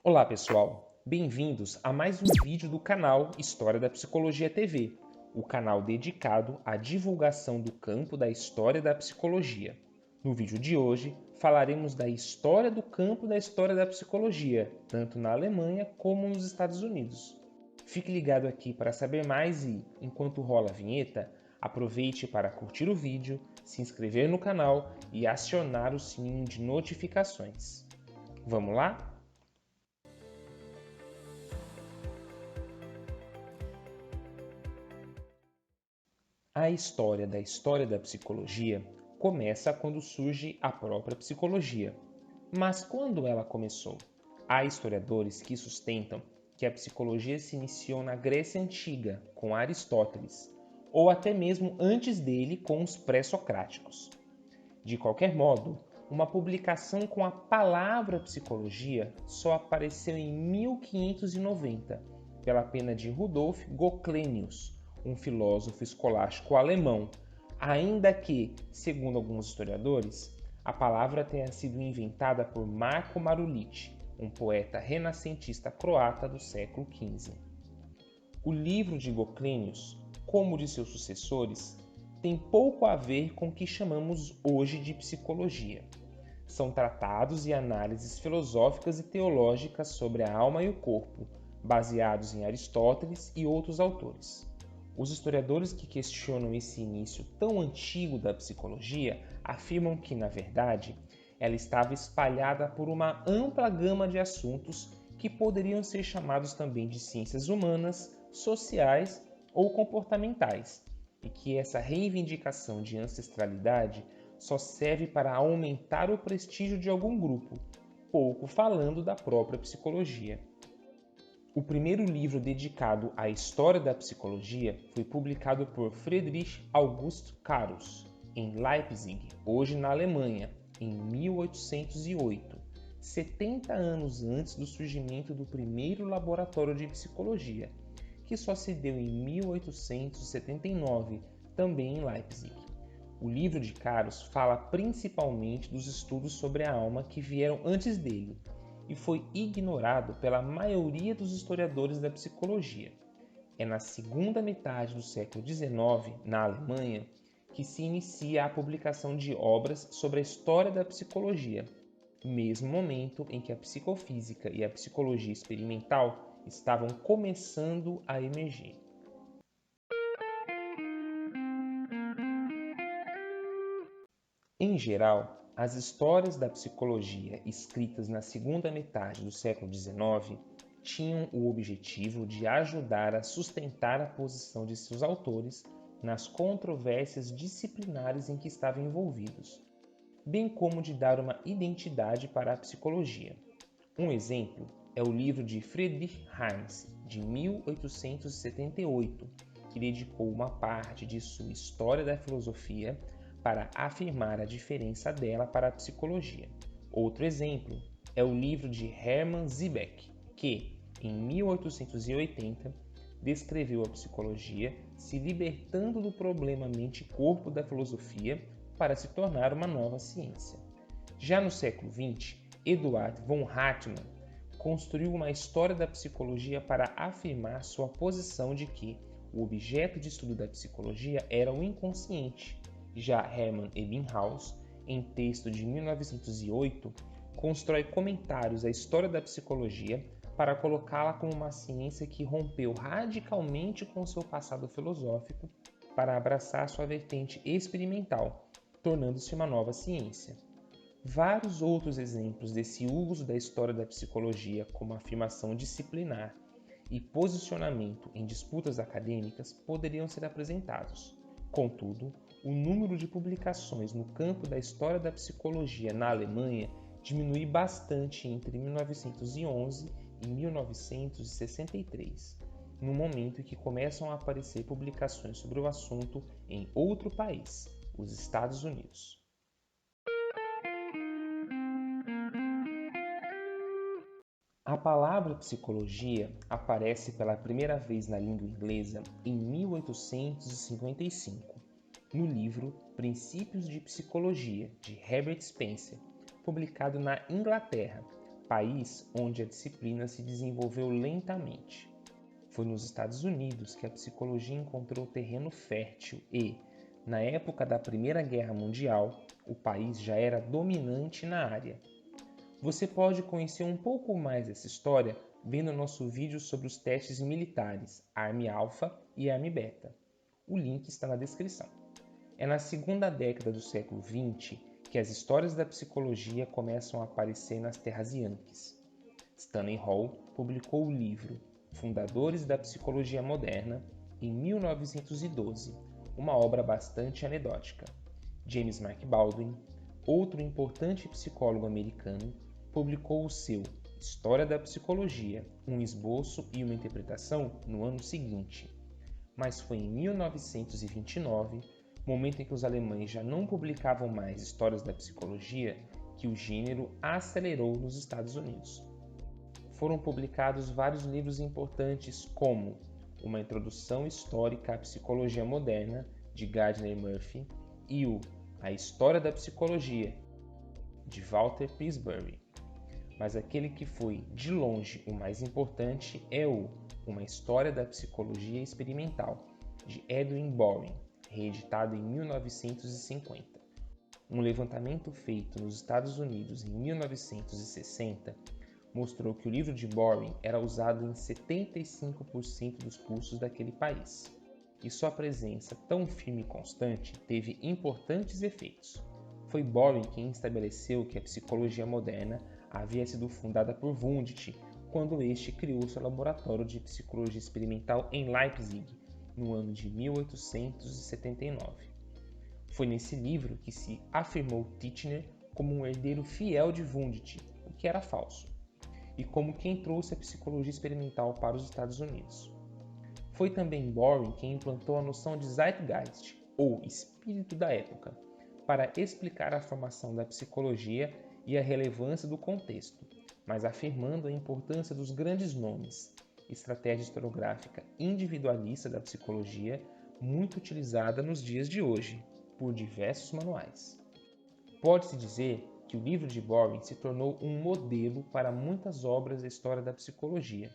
Olá pessoal, bem-vindos a mais um vídeo do canal História da Psicologia TV, o canal dedicado à divulgação do campo da história da psicologia. No vídeo de hoje, falaremos da história do campo da história da psicologia, tanto na Alemanha como nos Estados Unidos. Fique ligado aqui para saber mais e, enquanto rola a vinheta, aproveite para curtir o vídeo, se inscrever no canal e acionar o sininho de notificações. Vamos lá? A história da psicologia começa quando surge a própria psicologia. Mas quando ela começou? Há historiadores que sustentam que a psicologia se iniciou na Grécia Antiga, com Aristóteles, ou até mesmo antes dele com os pré-socráticos. De qualquer modo, uma publicação com a palavra psicologia só apareceu em 1590, pela pena de Rudolf Goclenius, um filósofo escolástico alemão, ainda que, segundo alguns historiadores, a palavra tenha sido inventada por Marko Marulić, um poeta renascentista croata do século XV. O livro de Goclenius, como o de seus sucessores, tem pouco a ver com o que chamamos hoje de psicologia. São tratados e análises filosóficas e teológicas sobre a alma e o corpo, baseados em Aristóteles e outros autores. Os historiadores que questionam esse início tão antigo da psicologia afirmam que, na verdade, ela estava espalhada por uma ampla gama de assuntos que poderiam ser chamados também de ciências humanas, sociais ou comportamentais, e que essa reivindicação de ancestralidade só serve para aumentar o prestígio de algum grupo, pouco falando da própria psicologia. O primeiro livro dedicado à história da psicologia foi publicado por Friedrich August Carus, em Leipzig, hoje na Alemanha, em 1808, 70 anos antes do surgimento do primeiro laboratório de psicologia, que só se deu em 1879, também em Leipzig. O livro de Carus fala principalmente dos estudos sobre a alma que vieram antes dele, e foi ignorado pela maioria dos historiadores da psicologia. É na segunda metade do século XIX, na Alemanha, que se inicia a publicação de obras sobre a história da psicologia, mesmo momento em que a psicofísica e a psicologia experimental estavam começando a emergir. Em geral, as histórias da psicologia escritas na segunda metade do século XIX tinham o objetivo de ajudar a sustentar a posição de seus autores nas controvérsias disciplinares em que estavam envolvidos, bem como de dar uma identidade para a psicologia. Um exemplo é o livro de Friedrich Heinz, de 1878, que dedicou uma parte de sua História da Filosofia para afirmar a diferença dela para a psicologia. Outro exemplo é o livro de Hermann Ziebeck, que, em 1880, descreveu a psicologia se libertando do problema mente-corpo da filosofia para se tornar uma nova ciência. Já no século XX, Eduard von Hartmann construiu uma história da psicologia para afirmar sua posição de que o objeto de estudo da psicologia era o inconsciente. Já Hermann Ebbinghaus, em texto de 1908, constrói comentários à história da psicologia para colocá-la como uma ciência que rompeu radicalmente com seu passado filosófico para abraçar sua vertente experimental, tornando-se uma nova ciência. Vários outros exemplos desse uso da história da psicologia como afirmação disciplinar e posicionamento em disputas acadêmicas poderiam ser apresentados. Contudo, o número de publicações no campo da história da psicologia na Alemanha diminui bastante entre 1911 e 1963, no momento em que começam a aparecer publicações sobre o assunto em outro país, os Estados Unidos. A palavra psicologia aparece pela primeira vez na língua inglesa em 1855, no livro Princípios de Psicologia, de Herbert Spencer, publicado na Inglaterra, país onde a disciplina se desenvolveu lentamente. Foi nos Estados Unidos que a psicologia encontrou terreno fértil e, na época da Primeira Guerra Mundial, o país já era dominante na área. Você pode conhecer um pouco mais dessa história vendo nosso vídeo sobre os testes militares Arme Alpha e Arme Beta. O link está na descrição. É na segunda década do século XX que as histórias da psicologia começam a aparecer nas terras Yankees. Stanley Hall publicou o livro Fundadores da Psicologia Moderna em 1912, uma obra bastante anedótica. James Mark Baldwin, outro importante psicólogo americano, publicou o seu História da Psicologia, um esboço e uma interpretação no ano seguinte. Mas foi em 1929, momento em que os alemães já não publicavam mais histórias da psicologia, que o gênero acelerou nos Estados Unidos. Foram publicados vários livros importantes como Uma Introdução Histórica à Psicologia Moderna, de Gardner Murphy, e o A História da Psicologia, de Walter Pillsbury. Mas aquele que foi, de longe, o mais importante é o Uma História da Psicologia Experimental, de Edwin Boring, reeditado em 1950. Um levantamento feito nos Estados Unidos em 1960 mostrou que o livro de Boring era usado em 75% dos cursos daquele país. E sua presença tão firme e constante teve importantes efeitos. Foi Boring quem estabeleceu que a psicologia moderna havia sido fundada por Wundt quando este criou seu laboratório de psicologia experimental em Leipzig, no ano de 1879. Foi nesse livro que se afirmou Titchener como um herdeiro fiel de Wundt, o que era falso, e como quem trouxe a psicologia experimental para os Estados Unidos. Foi também Boring quem implantou a noção de Zeitgeist, ou espírito da época, para explicar a formação da psicologia e a relevância do contexto, mas afirmando a importância dos grandes nomes, estratégia historiográfica individualista da psicologia, muito utilizada nos dias de hoje, por diversos manuais. Pode-se dizer que o livro de Boring se tornou um modelo para muitas obras da história da psicologia,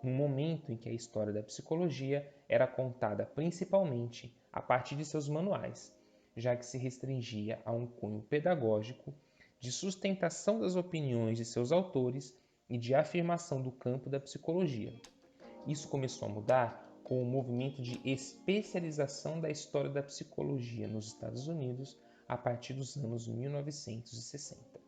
num momento em que a história da psicologia era contada principalmente a partir de seus manuais, já que se restringia a um cunho pedagógico de sustentação das opiniões de seus autores e de afirmação do campo da psicologia. Isso começou a mudar com o movimento de especialização da história da psicologia nos Estados Unidos a partir dos anos 1960.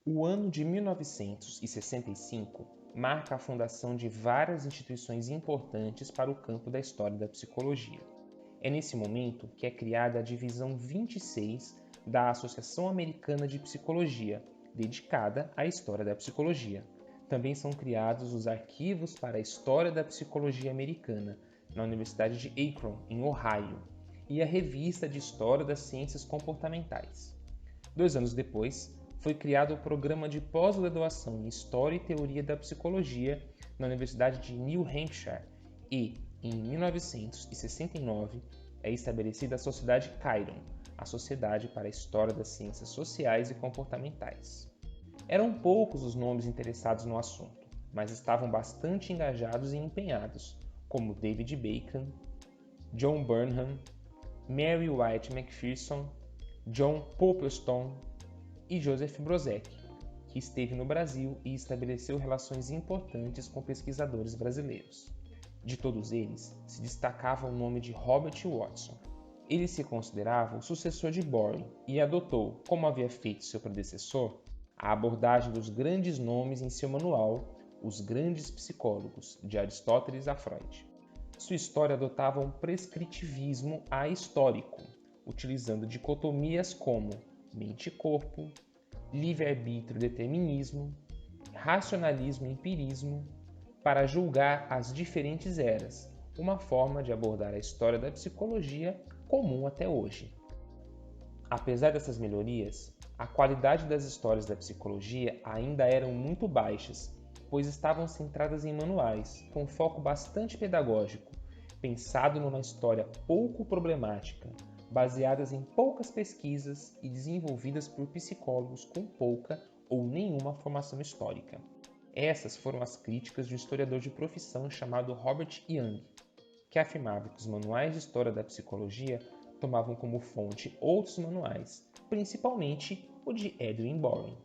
O ano de 1965 marca a fundação de várias instituições importantes para o campo da história da psicologia. É nesse momento que é criada a Divisão 26 da Associação Americana de Psicologia, dedicada à história da psicologia. Também são criados os Arquivos para a História da Psicologia Americana, na Universidade de Akron, em Ohio, e a Revista de História das Ciências Comportamentais. 2 anos depois, foi criado o Programa de Pós-Graduação em História e Teoria da Psicologia na Universidade de New Hampshire e, em 1969, é estabelecida a Sociedade Chiron, a Sociedade para a História das Ciências Sociais e Comportamentais. Eram poucos os nomes interessados no assunto, mas estavam bastante engajados e empenhados, como David Bacon, John Burnham, Mary White Macpherson, John Popplestone e Joseph Brodsky, que esteve no Brasil e estabeleceu relações importantes com pesquisadores brasileiros. De todos eles, se destacava o nome de Robert Watson. Ele se considerava o sucessor de Boring e adotou, como havia feito seu predecessor, a abordagem dos grandes nomes em seu manual, Os Grandes Psicólogos, de Aristóteles a Freud. Sua história adotava um prescritivismo ahistórico, utilizando dicotomias como mente e corpo, livre-arbítrio e determinismo, racionalismo e empirismo, para julgar as diferentes eras, uma forma de abordar a história da psicologia comum até hoje. Apesar dessas melhorias, a qualidade das histórias da psicologia ainda eram muito baixas, pois estavam centradas em manuais, com foco bastante pedagógico, pensado numa história pouco problemática, baseadas em poucas pesquisas e desenvolvidas por psicólogos com pouca ou nenhuma formação histórica. Essas foram as críticas de um historiador de profissão chamado Robert Young, que afirmava que os manuais de história da psicologia tomavam como fonte outros manuais, principalmente o de Edwin Boring.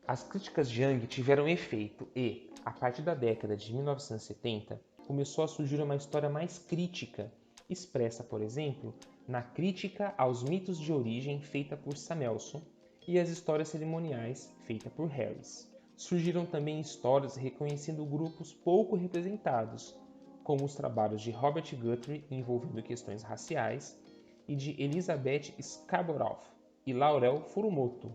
As críticas de Young tiveram efeito e, a partir da década de 1970, começou a surgir uma história mais crítica, expressa, por exemplo, na crítica aos mitos de origem feita por Samuelson e as histórias cerimoniais feita por Harris. Surgiram também histórias reconhecendo grupos pouco representados, como os trabalhos de Robert Guthrie envolvendo questões raciais e de Elizabeth Scarborough e Laurel Furumoto,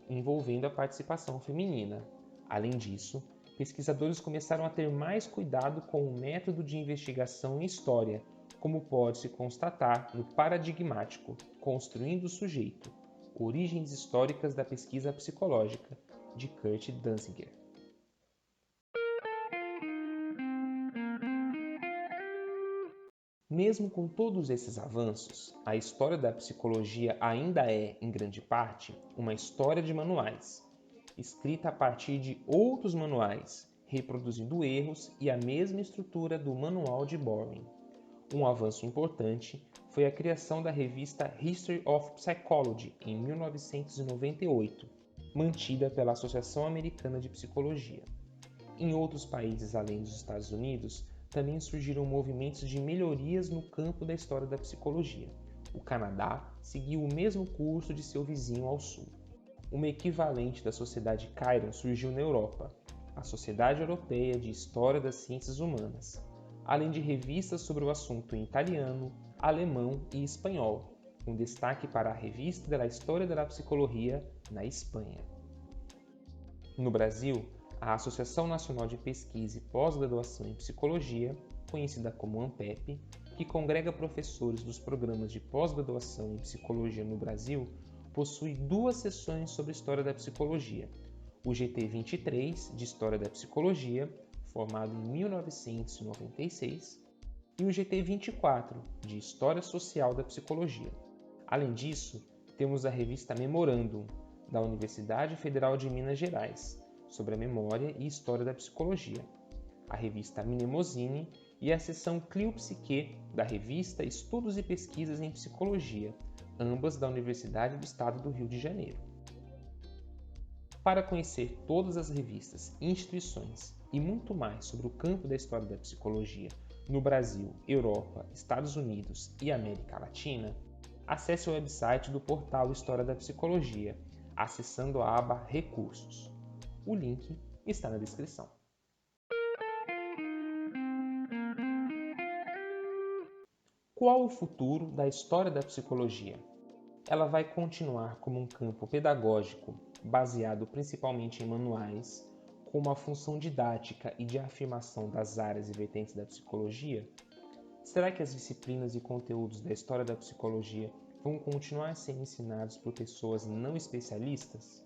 envolvendo a participação feminina. Além disso, pesquisadores começaram a ter mais cuidado com o método de investigação em história, como pode-se constatar no paradigmático Construindo o Sujeito, Origens Históricas da Pesquisa Psicológica, de Kurt Danziger. Mesmo com todos esses avanços, a história da psicologia ainda é, em grande parte, uma história de manuais, escrita a partir de outros manuais, reproduzindo erros e a mesma estrutura do Manual de Boring. Um avanço importante foi a criação da revista History of Psychology em 1998, mantida pela Associação Americana de Psicologia. Em outros países além dos Estados Unidos, também surgiram movimentos de melhorias no campo da história da psicologia. O Canadá seguiu o mesmo curso de seu vizinho ao sul. Uma equivalente da Sociedade Chiron surgiu na Europa, a Sociedade Europeia de História das Ciências Humanas, além de revistas sobre o assunto em italiano, alemão e espanhol, com destaque para a Revista de la Historia de la Psicología, na Espanha. No Brasil, a Associação Nacional de Pesquisa e Pós-Graduação em Psicologia, conhecida como ANPEP, que congrega professores dos programas de pós-graduação em psicologia no Brasil, possui duas seções sobre História da Psicologia, o GT 23, de História da Psicologia, formado em 1996, e o GT 24, de História Social da Psicologia. Além disso, temos a revista Memorandum, da Universidade Federal de Minas Gerais, sobre a memória e história da psicologia, a revista Mnemosine e a seção Clio Psique da revista Estudos e Pesquisas em Psicologia, ambas da Universidade do Estado do Rio de Janeiro. Para conhecer todas as revistas, instituições e muito mais sobre o campo da história da psicologia no Brasil, Europa, Estados Unidos e América Latina, acesse o website do portal História da Psicologia, acessando a aba Recursos. O link está na descrição. Qual o futuro da história da psicologia? Ela vai continuar como um campo pedagógico, baseado principalmente em manuais, com uma função didática e de afirmação das áreas e vertentes da psicologia? Será que as disciplinas e conteúdos da história da psicologia vão continuar a ser ensinados por pessoas não especialistas?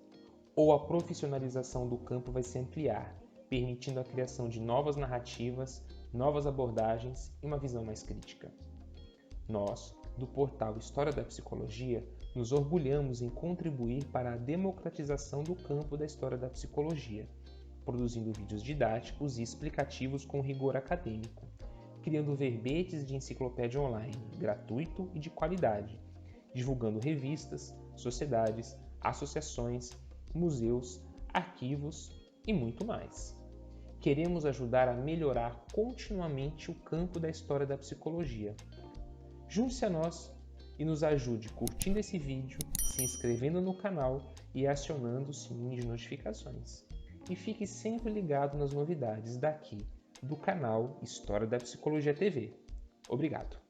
Ou a profissionalização do campo vai se ampliar, permitindo a criação de novas narrativas, novas abordagens e uma visão mais crítica? Nós, do portal História da Psicologia, nos orgulhamos em contribuir para a democratização do campo da história da psicologia, produzindo vídeos didáticos e explicativos com rigor acadêmico, criando verbetes de enciclopédia online, gratuito e de qualidade, divulgando revistas, sociedades, associações, museus, arquivos e muito mais. Queremos ajudar a melhorar continuamente o campo da história da psicologia. Junte-se a nós e nos ajude curtindo esse vídeo, se inscrevendo no canal e acionando o sininho de notificações. E fique sempre ligado nas novidades daqui, do canal História da Psicologia TV. Obrigado!